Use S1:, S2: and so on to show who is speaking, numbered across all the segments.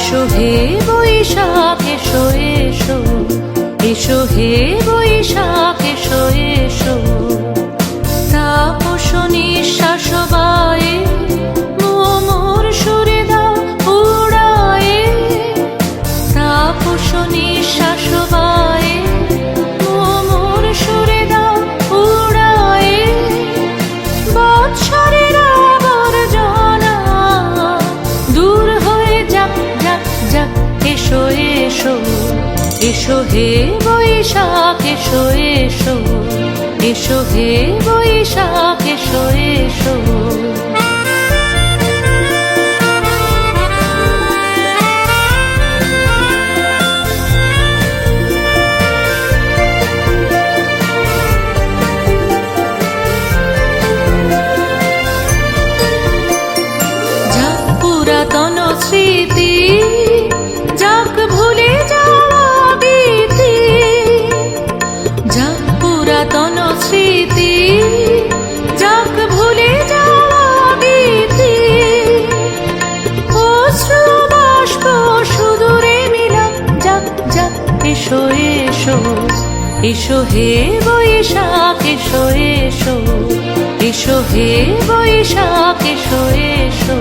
S1: এসো হে বৈশাখ এসো এসো, এসো হে বৈশাখ এসো এসো। তাপস নিঃশ্বাস বায়ে মোর সুরে দাও উড়ায়ে, তাপস নিঃশ্বাস বায়ে মোর সুরে দাও উড়ায়ে। বৎসরের আবর্জনা দূর হয়ে যাক যাক যাক, এসো এসো, এসো হে বৈশাখ এসো এসো, এসো হে বৈশাখ এসো এসো। যাক পুরাতন স্মৃতি, যাক ভুলে যাওয়া গীতি, যাক পুরাতন স্মৃতি, যাক ভুলে যাওয়া গীতি। অশ্রু বাষ্প সুদূরে মিলাক যাক যাক, এসো এসো, এসো হে বৈশাখ এসো এসো, এসো হে বৈশাখ এসো এসো।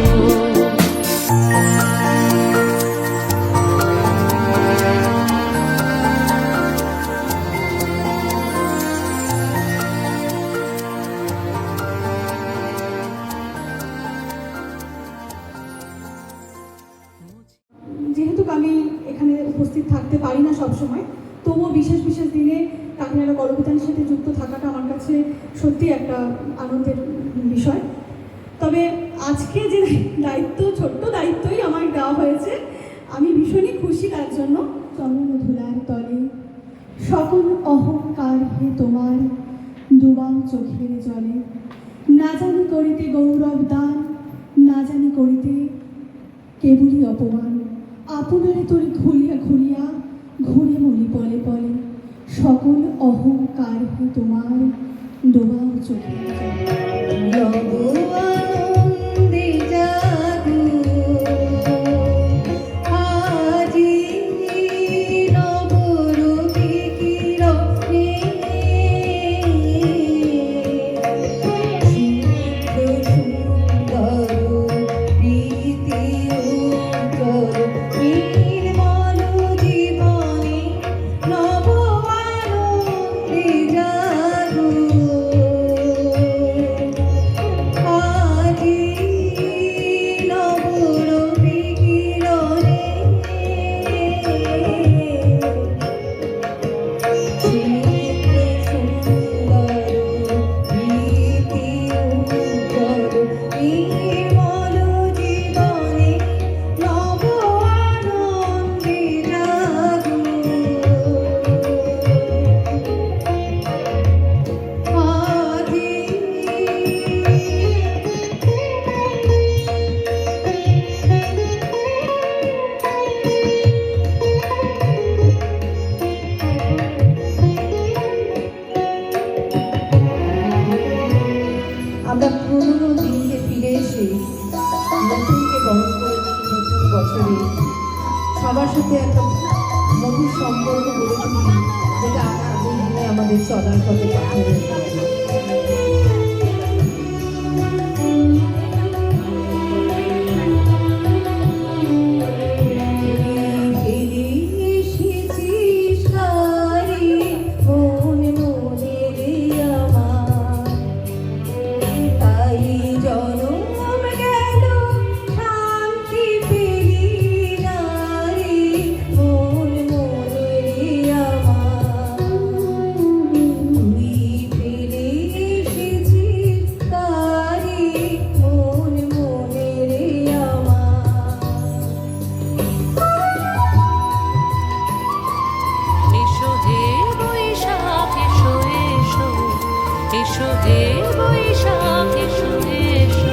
S2: যেহেতু আমি এখানে উপস্থিত থাকতে পারি না সবসময়, তবুও বিশেষ বিশেষ দিনে কাকিনাড়া গলবিতানের সাথে যুক্ত থাকাটা আমার কাছে সত্যি একটা আনন্দের বিষয়। তবে আজকে যে দায়িত্ব, ছোট্ট দায়িত্বই আমার দেওয়া হয়েছে, আমি ভীষণই খুশি তার জন্য। চরণ ধুলার তলে সকল অহংকার হে তোমার, ডুবাও চোখের জলে। না জানি করিতে গৌরব দান, না জানি করিতে কেবলই অপমান। আপনারে তোরে ঘুরিয়া ঘুরিয়া ঘুরে মরি পলে পলে, সকল অহংকার হে তোমার, ডোবাও চোখে আমরা পুরনো দিনকে ফিরে এসে নতুনকে বরণ করে নতুন বছরে সবার সাথে একটা মধুর সম্পর্ক গড়ে তুলি, যেটা আগামী দিনে আমাদের চলার পথে পাথরের কাছে।
S1: এসো হে বৈশাখ এসো এসো।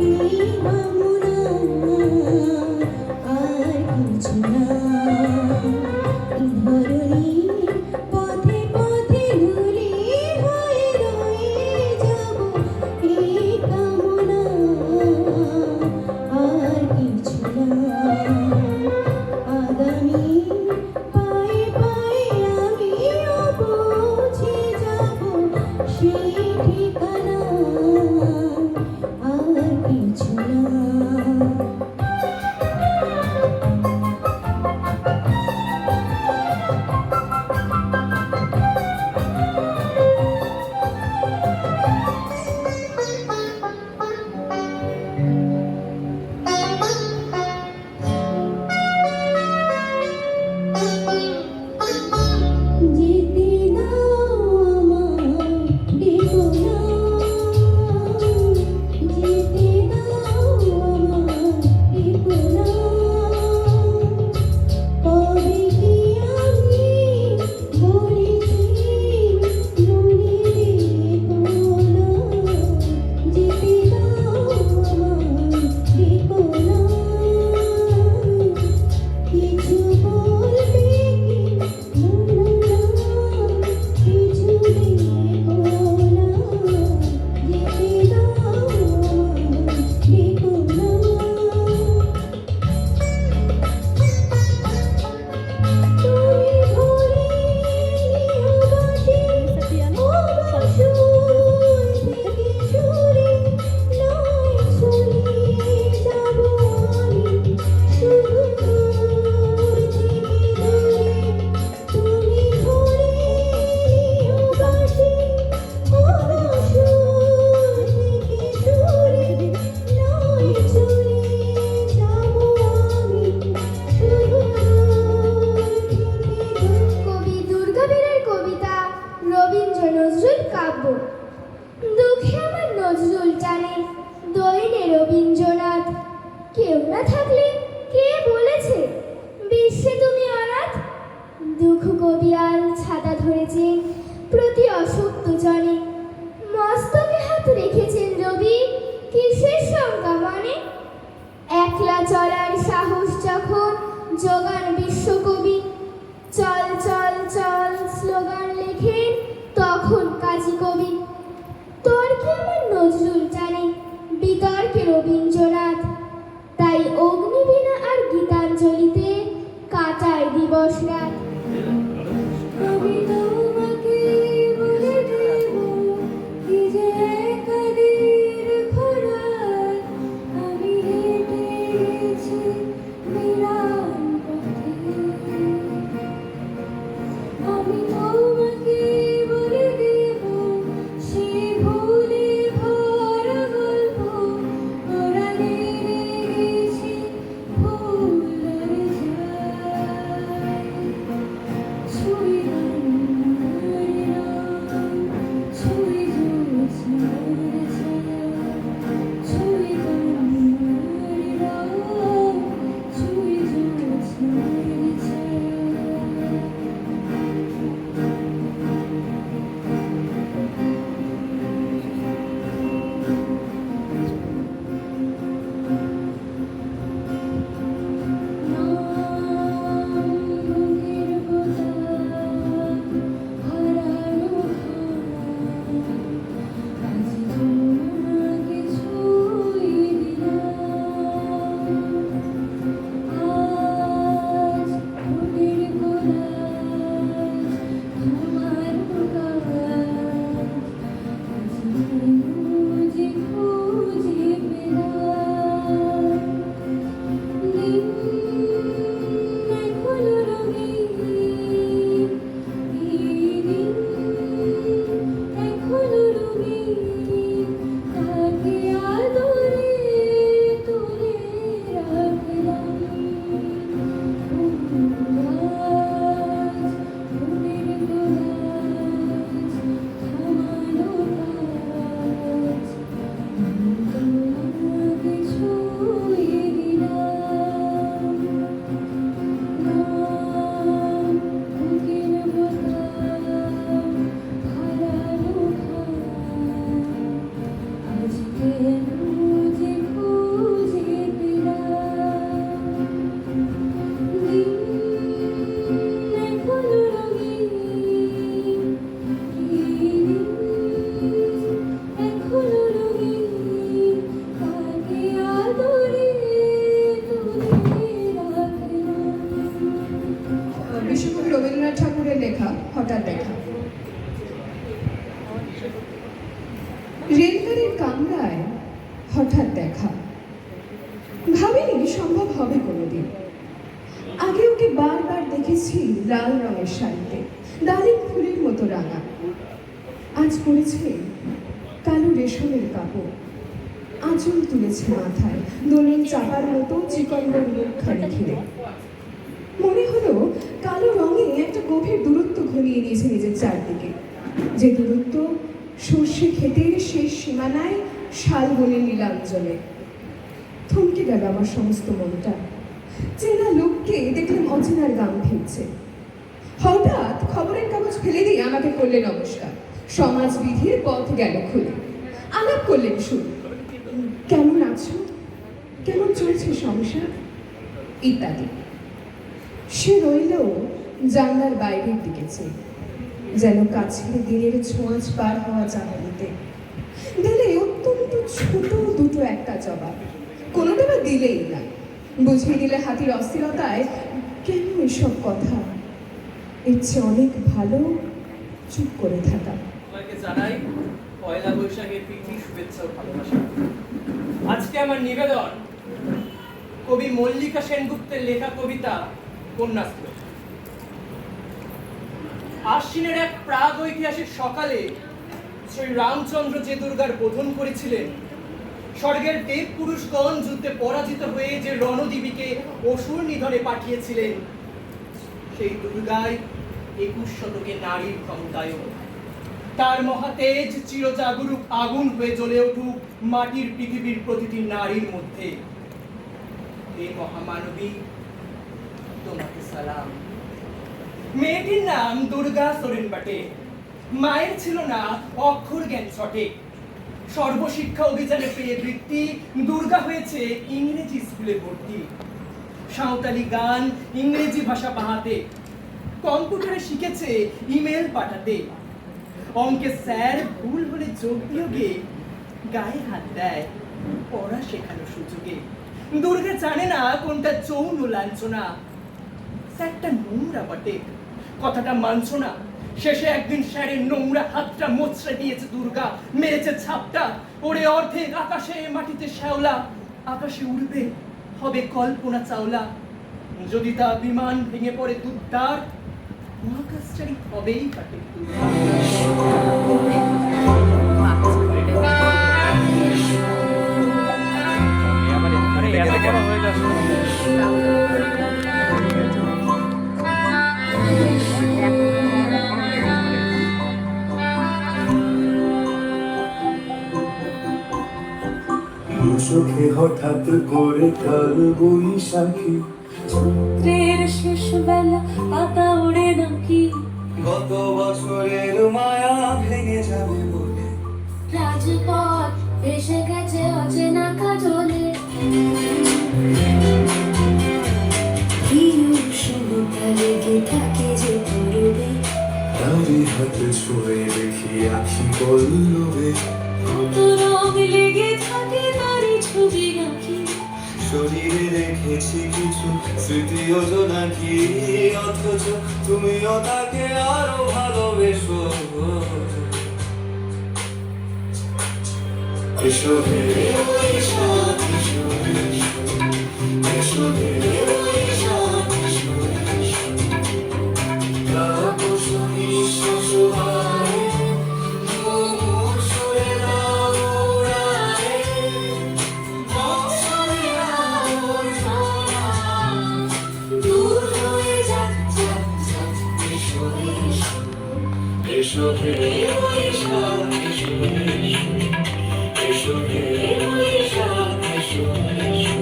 S3: এই কামনা আর কিছু না। ধরণীর পথে পথে ধুলি হয়ে রয়ে যাব, এই কামনা আর কিছু না। আগামী পায়ে পায়ে আমিও পৌঁছে যাব, সেই ঠিকানা আর কিছু না। যেতে দাও আমায় ডেকো না, যেতে দাও আমায় ডেকো না। কবে কি আমি বলেছি মনে রেখো না, যেতে দাও আমায় ডেকো না। কিছু বলবে কি কিছু দেখো না, যেতে দাও দেখো না। তুমি ভরে নিও বাঁশি, ও বাঁশুর থেকে সুরে নয় চলে যাব আমি শুধু দূর থেকে দূরে। তুমি ভরে নিও বাঁশি, ও বাঁশুর থেকে সুরে নয় চলে যাব আমি শুধু দূর থেকে দূরে।
S4: কবি দুর্গা বীরের কবিতা রবীন্দ্র নজরুল কাব্য। দুঃখে আমার নজরুল টানে, দৈনে রবীন্দ্রনাথ। কেউ না থাকলে কে বলেছে বিশ্বে তুমি অনাথ? দুঃখ কবিয়াল ছাতা ধরেছেন প্রতি অসক্ত জনে, মস্তকে হাত রেখেছেন রবি, কিসের শঙ্কা মনে? একলা চলার সাহস যখন যোগান বিশ্বকবি, চল চল চল স্লোগান লেখেন তখন কাজী কবি। তর্কে আমার নজরুল টানে, বিতর্কে রবীন্দ্রনাথ। তাই অগ্নিবীণা আর গীতাঞ্জলিতে কাটায় দিবস রাত।
S3: আমি তোমাকে বলে দেব কি যে কাদের খোরাক, আমি হেঁটে গেছি বিরান পথে। আমি তোমাকে বলে দেব সে ভুলে ভরা গল্প, ওরালে গেছি ভুল যায়। ছুঁয়ে
S5: হবে কোনোদিন। আগে ওকে বারবার দেখেছি লাল রঙের শাড়িতে, ডালিম ফুলের মতো রাঙা। আজ পরেছে কালো রেশমের কাপড়, আঁচল তুলেছে মাথায় দোলন চাপার মতো চিকন মুখখানি ঘিরে। মনে হলো কালো রঙে একটা গভীর দূরত্ব ঘনিয়ে নিয়েছে নিজের চারদিকে, যে দূরত্ব সর্ষে ক্ষেতের শেষ সীমানায় শালবনের নীলাঞ্জলে। থমকে গেল আমার সমস্ত মনটা। চেনা লোককে দেখলাম অচেনার গান ফিরছে। হঠাৎ খবরের কাগজ ফেলে দিয়ে আমাকে করলে নমস্কার, সমাজবিধির পথ গেল খুলে। আলাপ করলেন শুরু, কেমন আছো, কেমন চলছে সংসার ইত্যাদি। সে রইল জানলার বাইরের দিকে চেয়ে, যেন কাছের দিনের ছোঁয়াচ পার হওয়া জানালিতে। দিলে অত্যন্ত ছোট দুটো একটা জবাব, কোনোটা বা দিলেই না। বুঝিয়ে দিলে হাতির অস্থিরতায় কেন এসব কথা, এর চেয়ে অনেক ভালো চুপ করে থাকা।
S6: সবাইকে জানাই পয়লা বৈশাখের প্রীতি, শুভেচ্ছা ও ভালোবাসা। আজকে আমার নিবেদন কবি মল্লিকা সেনগুপ্তের লেখা কবিতা কন্যাস্ত্র। আশ্বিনের এক প্রাগ ঐতিহাসিক সকালে শ্রী রামচন্দ্র যে দুর্গার বোধন করেছিলেন, স্বর্গের দেব পুরুষগণ যুদ্ধে পরাজিত হয়ে যে রণদেবীকে অসুর নিধনে পাঠিয়েছিলেন, সেই দুর্গায় 21 শতকে নারীর ক্ষমতায়ন। তার মহাতেজ চিরজাগরুক আগুন হয়ে জ্বলে উঠুক মাটির পৃথিবীর প্রতিটি নারীর মধ্যে। হে মহামানবী, তোমাকে সালাম। মেয়েটির নাম দুর্গা সোরেন বাটে। মায়ের ছিল না অক্ষর জ্ঞান সঠিক। সর্বশিক্ষা অভিযানে পেয়ে বৃত্তি, দুর্গা হয়েছে ইংরেজি স্কুলে ভর্তি। সাঁওতালি গান, ইংরেজি ভাষা বাহাতে, কম্পিউটারে শিখেছে ইমেল পাঠাতে। অঙ্কে স্যার ভুল হলে যোগ বিয়োগে গায়ে হাত দেয় পড়া শেখানোর সুযোগে। দুর্গা জানে না কোনটা যৌন লাঞ্ছনা। স্যারটা নোংরা বটে, কথাটা মানছ না। শেষে একদিন স্যারের নোংরা হাতটা মোচড়ে দিয়েছে দুর্গা, মেরেছে ছাপটা। ওরে অর্ধেক আকাশে, মাটিতে শ্যাওলা। আকাশে উড়বে, হবে কল্পনা চাওলা। যদি তা বিমান ভেঙে পড়ে দুর্দার, মহাকাশচারী হবেই কাটে
S7: চোখে হঠাৎ করে কাল বৈশাখী,
S1: চৈত্রের শেষ বেলা পাতা ওড়ে নাকি,
S7: গত বছরের মায়া ভেঙে যাবে বলে
S4: রাজপথ এসে গেছে অচেনা কাজলে। উষ্ণতা লেগে থাকে যে পরবে,
S7: তারি হাতে ছুঁয়ে দেখি আখি পল্লবে।
S1: কত রং লেগে থাকে তারই ছবি আঁকি,
S7: শরীরে রেখেছি কিছু স্মৃতি যোজনাকি, অথচ তুমিও তাকে আরো ভালোবেসো। এসো হে বৈশাখ, এসো এসো হে বৈশাখ, এসো এসো। তাপস নিঃশ্বাস বাড়ে, মুমুর সুরে নাম উড়ায়।
S4: দূর হয়ে যাক যাক যাক, এসো এসো।
S7: এসো হে বৈশাখ, এসো এসো। এসো হে বৈশাখ, এসো এসো।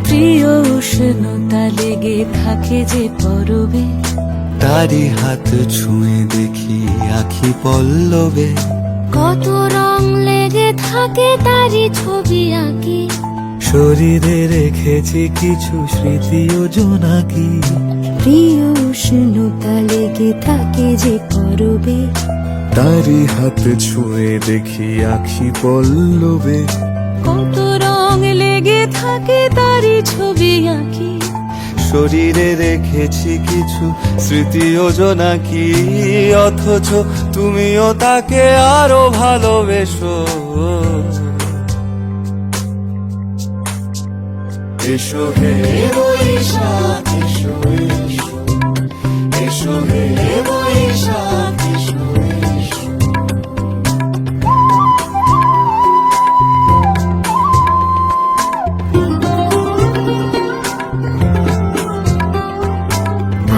S1: প্রিয় উষ্ণতা লেগে থাকে যে পরবে,
S7: তারি হাত ছুঁয়ে দেখি আখি পল্লবে।
S1: কত রং লেগে থাকে তারই ছবি আঁকি,
S7: শরীরে রেখেছি কিছু স্মৃতি ও জোনাকি।
S1: প্রিয় উষ্ণতা লেগে থাকে যে পরবে,
S7: তারি হাত ছুঁয়ে দেখি আখি পল্লবে।
S1: কত রং লেগে থাকে তারই ছবি আঁকি,
S7: শরীরে রেখেছি কিছু স্মৃতি ও জোনাকি, অথচ তুমিও তাকে আরো ভালোবেসো। এসো হে বৈশাখ এসো এসো, এসো হে বৈশাখ এসো এসো।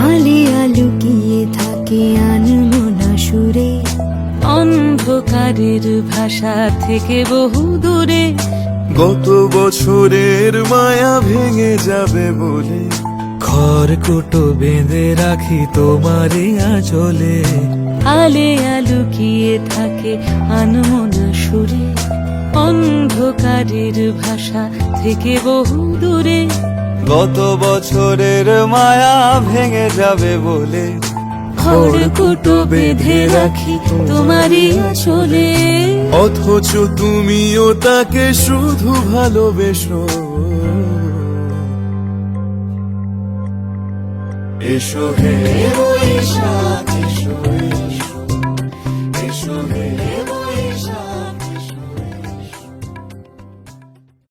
S1: আলিয়া লুকিয়ে থাকে আনমনা সুরে, অন্ধকারের ভাষা থেকে বহু দূরে।
S7: গত বছরের মায়া ভেঙে যাবে বলে খড়কুটো বেঁধে রাখি তোমারই আঁচলে।
S1: আলিয়া লুকিয়ে থাকে আনমনা সুরে, অন্ধকারের ভাষা থেকে বহু দূরে।
S7: গত বছরের মায়া ভেঙে যাবে বলে
S1: খড়কুটো বেঁধে রাখি তোমারই আঁচলে।
S7: অথচ তুমিও তাকে শুধু ভালোবেসো। এসো হে বৈশাখ